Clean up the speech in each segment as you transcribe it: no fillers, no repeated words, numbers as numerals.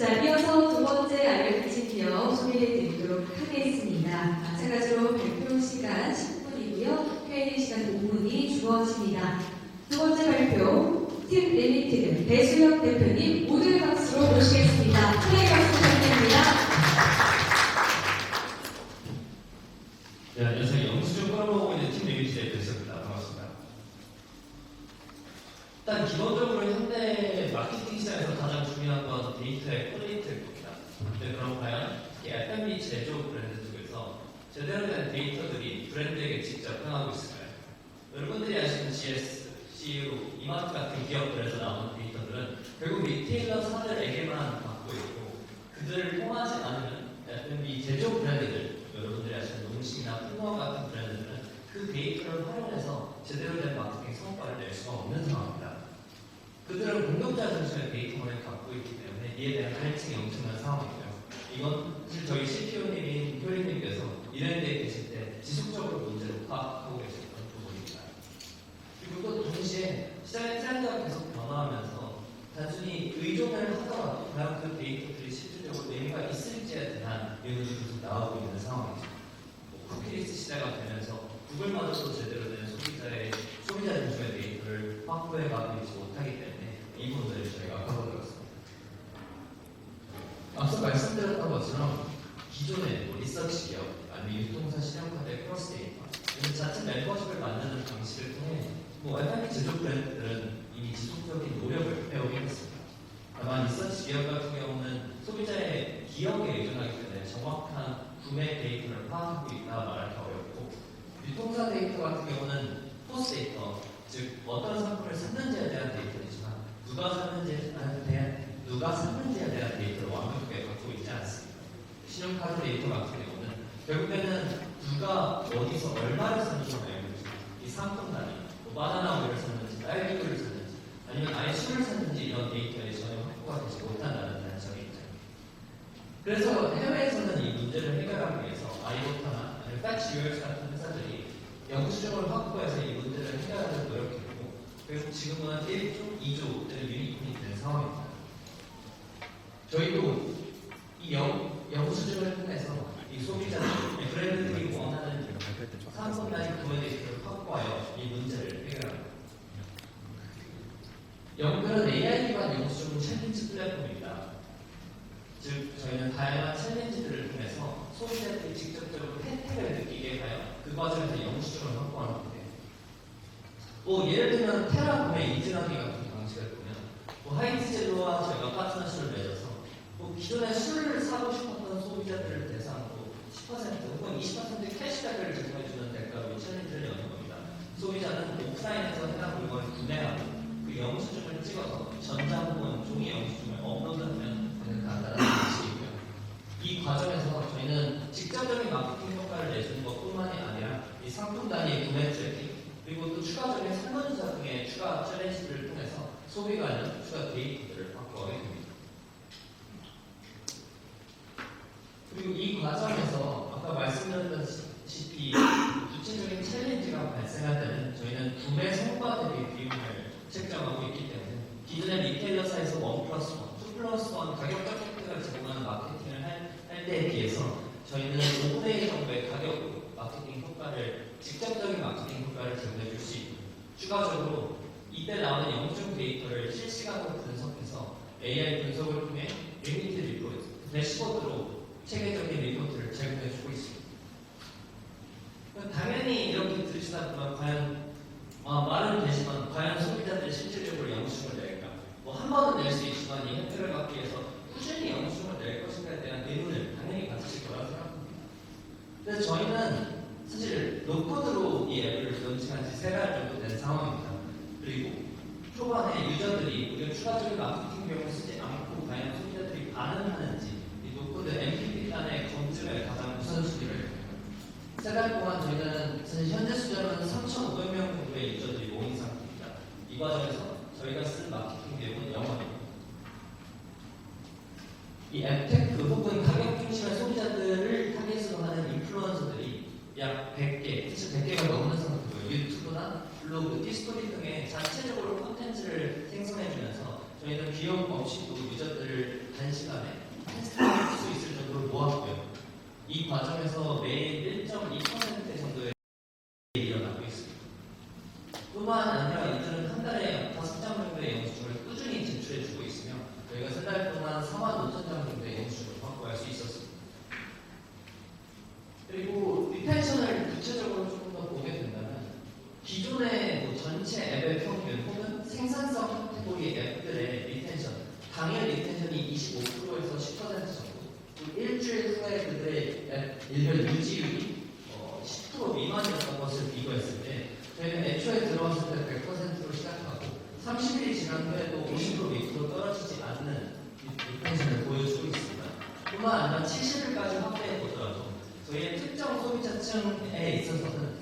자, 이어서 두 번째 알려주신 기업 소개해드리도록 하겠습니다. 마찬가지로 발표 시간 10분이고요. 회의 시간 5분이 주어집니다. 두 번째 발표, 팀 리미티드 배수혁 대표님 모두 박수로 모시겠습니다. 큰 박수 부탁드립니다. 네, 안녕하세요. 영수증 끌어모으고 있는 팀 리미티드의 배수혁입니다. 반갑습니다. 일단 기본적으로 현대 마케팅 시장에서 가장 중요한 건 데이터의 퀄리티일 겁니다. 네, 그럼 과연 이 F&B 제조 브랜드 쪽에서 제대로 된 데이터들이 브랜드에게 직접 향하고 있을까요? 여러분들이 아시는 GS, CU, 이마트 같은 기업들에서 나오는 데이터들은 결국 리테일러 사들에게만 받고 있고 그들을 통하지 않는 F&B 제조 브랜드들, 여러분들이 아시는 농심이나 풍화 같은 브랜드들은 그 데이터를 활용해서 제대로 된 마케팅 성과를 낼 수가 없는 상황입니다. 그들은 공격자 중심의 데이터를 갖고 있기 때문에 이에 대한 갈증이 엄청난 상황이고요. 이건 사실 저희 CTO님인 효리님께서 이랜드에 계실 때 지속적으로 문제를 파악하고 계셨던 부분입니다. 그리고 또 동시에 시장의 트렌드가 계속 변화하면서 단순히 의존을 하더라도 과연 그 데이터들이 실질적으로 의미가 있을지에 대한 의문이 계속 나오고 있는 상황이죠. 쿠키리스트 시대가 되면서 구글마저도 제대로 된 소비자 중심의 데이터를 확보해 가고 있지 못하기 때문에 이 부분을 저희가 가보겠습니다. 앞서 말씀드렸던 것처럼 기존의 리서치 기업 아니면 유통사 신용카드의 크로스 데이터 이런 자체 멤버십을 만드는 방식을 통해 F&B 제조 브랜드들은 이미 지속적인 노력을 해오긴 했습니다. 다만 리서치 기업 같은 경우는 소비자의 기억에 의존하기 때문에 정확한 구매 데이터를 파악하고 있다 말하기 어렵고 유통사 데이터 같은 경우는 포스 데이터, 즉 어떤 상품을 샀는지에 대한 데이터이지만 누가 샀는지에 대한 데이터를 완벽하게 갖고 있지 않습니다. 신용카드 데이터 같은 경우는 결국에는 누가 어디서 얼마를 샀는지만 알고 있습니다. 이 상품 단위, 바나나 우유를 샀는지, 딸기 우유를 샀는지, 아니면 아예 술을 샀는지 이런 데이터에 전혀 확보가 되지 못한다는 단점이 있죠. 그래서 해외에서는 이 문제를 해결하기 위해서 아이보타나 아니면 패치유얼스 같은 회사들이 영수증을 확보해서 이 문제를 해결하려고 노력했고 그리고 지금은 1조, 2조의 유니콘이 된 상황입니다. 저희도 이 영수증을 통해서 이 소비자들, 브랜드들이 원하는 상품 단위 구매 데이터를 확보하여 이 문제를 해결합니다. 영별은 AI 기반 영수증 챌린지 플랫폼입니다. 즉, 저희는 다양한 챌린지들을 통해서 소비자들이 직접적으로 혜택을 느끼게 하여 그 과정에서 영수증을 확보하는 건데 예를 들면 테라 구매 인증하기 같은 방식을 보면 하이트제로와 저희가 파트너십을 맺어서 기존에 술을 사고 싶었던 소비자들을 대상으로 10% 혹은 20% 캐시백을 제공해주는 대가로 챌린지를 여는 겁니다. 소비자는 오프라인에서 해당 물건을 구매하고 그 영수증을 찍어서 전자 혹은 종이 영수증을 업로드하면 되는 간단한 방식이고요. 이 과정에서 저희는 직접적인 마케팅 효과를 내주는 것뿐만이 아니라 이 상품 단위의 구매 트래킹 그리고 또 추가적인 설문조사 등의 추가 챌린지를 통해서 소비 관련 추가 데이터들을 확보하게 됩니다. 그리고 이 과정에서 아까 말씀드렸다시피 구체적인 챌린지가 발생할 때는 저희는 구매 성과 대비 비용을 책정하고 있기 때문에 기존의 리테일러사에서 1+1, 2+1 가격적 혜택을 제공하는 마케팅을 할 때에 비해서 저희는 5분의 1 정도의 가격으로 마케팅 효과를 직접적인 마케팅 효과를 제공해 줄 수 있고 추가적으로 이때 나오는 영수증 데이터를 실시간으로 분석해서 AI 분석을 통해 리미티드 리포트, 대시보드로 체계적인 리포트를 제공해주고 있습니다. 당연히 이렇게 들으시다 보면 과연 말은 되지만 과연 소비자들이 실질적으로 영수증을 낼까? 한 번은 낼 수 있지만 이 혜택을 받기 위해서 꾸준히 영수증을 낼 것인가에 대한 의문을 당연히 가지실 거라 생각합니다. 그래서 저희는 사실 노코드로 이 앱을 런칭한 지 3달 정도 된 상황입니다. 그리고 초반에 유저들이 우리가 추가적인 마케팅 비용을 쓰지 않고 과연 소비자들이 반응하는지 노코드 MVP 단의 검증을 가장 우선순위를 해요. 3달 동안 저희는 사실 현재 수준으로는 3,500명 정도의 유저들이 모인 상태입니다. 이 과정에서 저희가 쓴 마케팅 비용은 0원입니다. 이 앱테크 혹은 가격 중심의 소비자들을 타겟으로 하는 인플루언서들이 약 100개, 사실 100개가 넘는 상태고요. 유튜브나 블로그, 디스토리 등의 자체적으로 콘텐츠를 생성해주면서 저희는 비용 없이도 유저들을 단시간에 테스트할 수 있을 정도로 모았고요. 이 과정에서 매일 1.2% 정도의 일이 일어나고 있습니다. 뿐만 아니라 이들은 한 달에 5장 정도의 영수증을 꾸준히 제출해주고 있으며 저희가 3달 동안 4만 5천 장 정도의 영수증을 확보할 수 있었습니다. 그리고 리텐션을 구체적으로 조금 더 보게 된다면 기존의 전체 앱의 평균 혹은 생산성 카테고리 앱들의 리텐션, 당일 리텐션이 25%에서 10% 정도, 그리고 일주일 후에 그들의 앱 일별 유지율이 10% 미만이었던 것을 비교했을 때 저희는 애초에 들어왔을 때 100%로 시작하고 30일이 지난 후에도 50% 밑으로 떨어지지 않는 리텐션을 보여주고 있습니다. 뿐만 아니라 70일까지 확대해 보더라도 저희의 특정 소비자층에 있어서는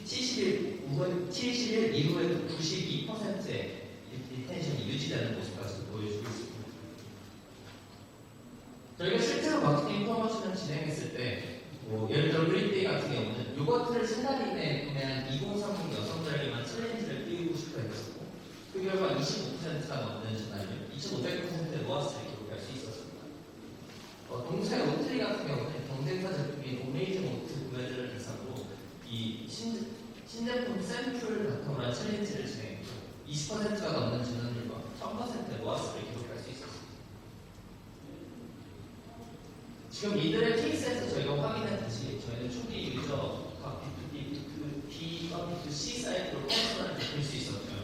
70일 이후에도 92%의 리텐션이 유지되는 모습까지 보여주고 있습니다. 저희가 실제로 마케팅 프로모션을 진행했을 때 예를 들어 브리데이 같은 경우는 요거트를 3달 이내에 구매한 2030 여성들에게만 챌린지를 띄우고 싶어 했었고 그 결과 25%가 넘는 전환율 2,500%의 모아스를 기록할 수 있었습니다. 동사의 오트리 같은 경우는 경쟁사 제품인 오메이징 오트 구매자를 대상으로 이 신제품 샘플 바탕으로 한 챌린지를 진행했고 20%가 넘는 전환율과 1000%의 모아스를 기록할 수 있었습니다. 지금 이들의 케이스에서 저희가 확인했듯이 저희는 초기 유저 각 B2B와 B2C 사이트로 퍼스널을 높일 수 있었고요.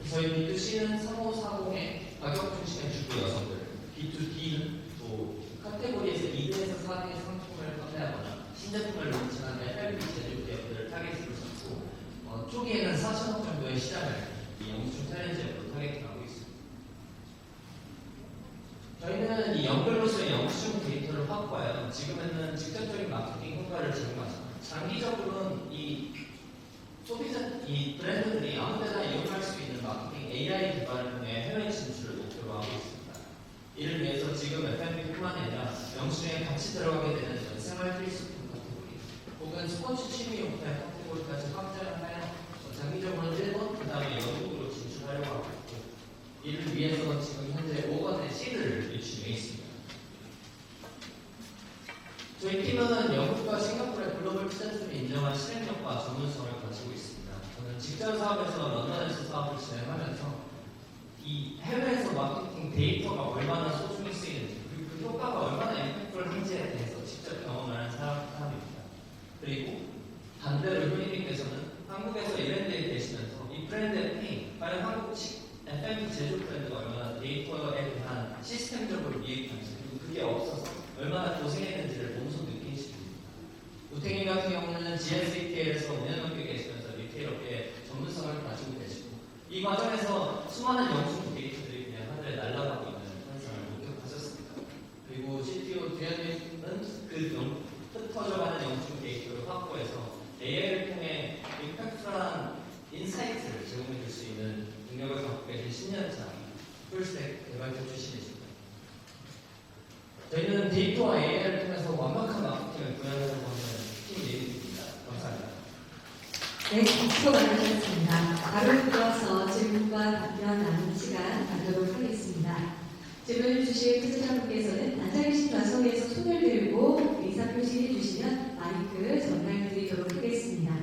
저희 B2C는 3540의 가격 중심의 주부 여성들, B2B는 또 카테고리에서 2등에서 4등의 상품을 판매하거나 신제품을 론칭한 FMB 제조 기업들을 타겟으로 잡고 초기에는 4천억 정도의 시장을 이 영수증 챌린지로 타겟하고 있습니다. 저희는 이 연결로서의 영수증 데이터를 확보하여 지금은 직접적인 마케팅 효과를 제공하지만 장기적으로는 이 브랜드들이 아무데나 이용할 수 있는 마케팅 AI 개발을 통해 해외 진출을 목표로 하고 있습니다. 이를 위해서 지금 F&B뿐만 아니라 영수증에 같이 들어가게 되는 생활 필수품 카테고리 혹은 스포츠 취미용품 카테고리까지 확장을 하여 장기적으로는 일본, 그 다음에 영국으로 진출하려고 하고 있고 이를 위해서 지금 현재 5건의 시드를 유치 중에 있습니다. 저희 팀은 영국과 싱가포르의 글로벌 투자팀이 인정한 실행력과 전문성을 가지고 있습니다. 저는 직전 사업에서 런던에서 사업을 진행하면서 이 해외에서 마케팅 데이터가 얼마나 소중히 쓰이는지 그리고 그 효과가 얼마나 임팩트풀한지에 대해서 직접 경험을 한 사람입니다. 그리고 반대로 효리님께서는 한국에서 이랜드에 계시면서 이 브랜드의 페인, 과연 한국식 F&B 제조 브랜드가 얼마나 데이터에 대한 시스템적으로 이해하는지 그리고 그게 없어서 얼마나 고생했는지를 몸소 느끼십니다. 우태기 같은 경우는 GSETL에서 5년 넘게 계시면서 리테일업계 전문성을 가지고 계시고 이 과정에서 수많은 영수증 데이터들이 그냥 하늘에 날아가고 있는 현상을 목격하셨습니다. 그리고 CTO 듀현님은 흩어져가는 영수증 데이터를 확보해서 AI를 통해 임팩트풀한 인사이트를 제공해 줄 수 있는 능력을 갖고 계신 10년차 풀스택 개발자 출신이십니다. 저희는 데이터와 AI를 통해서 완벽한 마케팅을 구현하려고 하는 팀 리더입니다. 감사합니다. 네, 수고 많으셨습니다. 바로 이어서 질문과 답변 나누는 시간 갖도록 하겠습니다. 질문을 주실 투자자분께서는 앉아 계신 좌석에서 손을 들고 의사 표시해 주시면 마이크 전달드리도록 하겠습니다.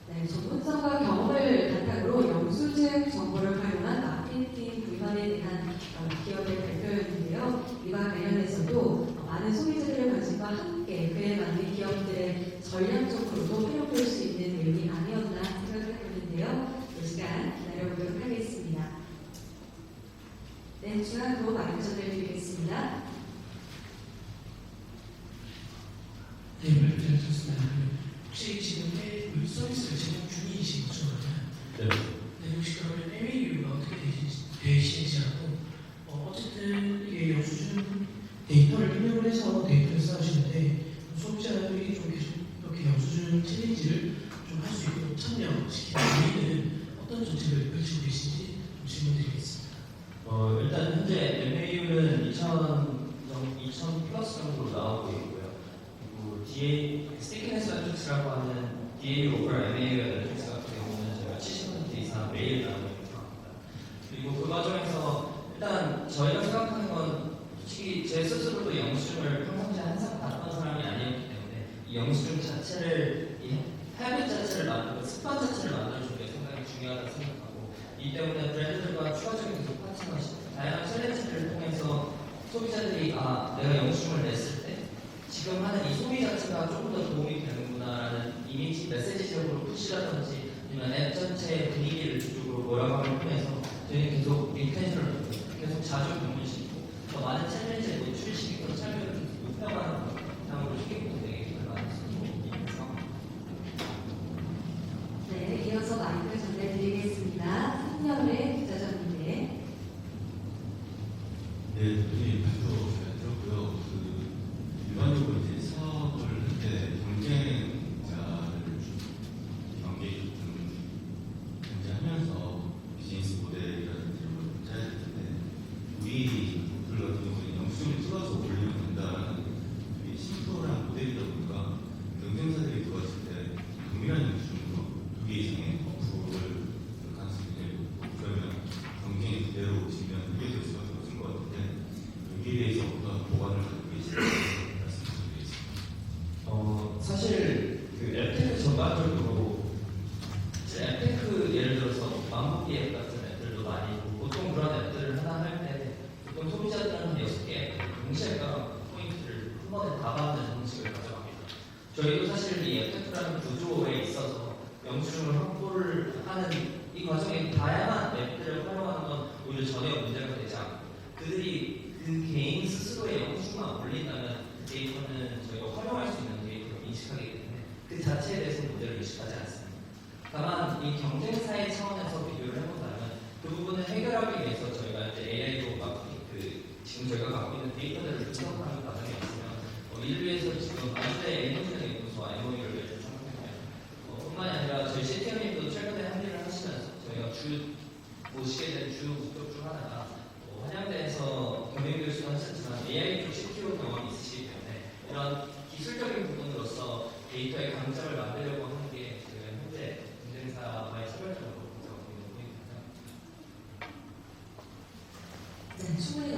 네, 전문성과 경험을 바탕으로 영수증 정보를 활용한 마케팅 구현에 대한 기업의 발표였는데요. 이와 관련해서도 많은 소비자들의 관심과 함께 그에 맞는 기업들의 전략적으로도 활용될 수 있는 내용이 아니었나 생각을 해보는데요. 이 시간 기다려보도록 하겠습니다. 네, 중앙으로 마이크 전달드리겠습니다. 네, 잘 좋습니다. 혹시 지금 서비스를 제공 중이신 거죠? 네. 네, 혹시 그러면 MAU가 어떻게 되시는지 알고 어쨌든 이게 영수증 데이터를 입력을 해서 데이터를 쌓으시는데 소비자들이 좀 계속 이렇게 영수증 챌린지를 좀 할 수 있도록 참여시키는 저희는 어떤 정책을 펼치고 계신지 좀 질문드리겠습니다. 일단 현재 MAU는 2000 플러스 정도로 나오고 있고요. 그리고 DA 스티키네스 매트릭스라고 하는 DA 오버 MAU 매트릭스 같은 경우는 저희가 70% 매일 나오고 있는 상황입니다. 그리고 그 과정에서 일단 저희가 생각하는 건 솔직히 제 스스로도 영수증을 평상시에 항상 받던 사람이 아니었기 때문에 이 영수증 자체를 이 해빗 자체를 만들고 습관 자체를 만들어주는 게 상당히 중요하다고 생각하고 이 때문에 브랜드들과 추가적인 계속 파트너 다양한 챌린지를 통해서 소비자들이 내가 영수증을 냈을 때 지금 하는 이 소비 자체가 조금 더 도움이 되는구나라는 이미지 메시지적으로 푸시라든지 아니면 앱 전체의 분위기를 그쪽으로 몰아가는 통해서 저희는 계속 리텐션을 계속 자주 방문시키고 더 많은 챌린지에 노출시키고 참여를 계속 높여가는 방향으로 시키고 되게 힘을 많이 쓰고 있는 상황입니다. 네, 이어서 마이크를 전해드리겠습니다. 3년의 투자자님께. 네, 대표님 발표 잘 들었고요. 일반적으로 이제 사업을 할 때 경쟁자를 경계 경쟁하면서 비즈니스 모델이라든지 이런 걸 짜야 될 텐데 우리 목표 같은 경우는 영수증을 찍어서 올리면 된다라는 되게 심플한 모델이다 보니까 경쟁사들이 들어왔을 때 동일한 영수증으로 2개 이상의 어프로를 가능성이 되고 그러면 경쟁이 그대로 지면 그게 될 수밖에 없을 것 같은데 여기에 대해서 어떤 보관을 갖고 계신지 사실 그 앱테크 전반적으로 앱테크 예를 들어서 만복기 앱 같은 앱들도 많이 있고 보통 그런 앱들을 하나 할 때 보통 소비자들은 한 6개 앱 동시에 포인트를 한 번에 다 받는 형식을 가져갑니다. 저희도 사실 이 앱테크라는 구조에 있어서 영수증을 확보를 하는 이 과정에 다양한 앱들을 활용하는 건 오히려 전혀 문제가 되지 않고 그들이 그 개인 스스로의 영수증만 올린다면 그 데이터는 저희가 활용할 수 있는 데이터로 인식하기 때문에 그 자체에 대해서 문제를 인식하지 않습니다. 다만 이 경쟁사의 차원에서 비교를 해본다면 그 부분을 해결하기 위해서 저희가 이제 AI로 지금 저희가 갖고 있는 데이터들을 분석하는 과정이 있으면 인류에서 지금 아주대 인공지능 연구소와 MOU를 맺을 상태고요. 뿐만 아니라 저희 CTO님도 최근에 합의를 하시면서 저희가 모시게 된 주 목적 중 하나가 한양대에서 경영교수도 하셨지만 AI 쪽 CTO 경험이 있으시기 때문에 이런 기술적인 부분으로서 데이터의 강점을 만들려고 하는 게 저희가 현재 경쟁사와의 차별점으로 분석하고 있는 부분입니다. 네, 충분히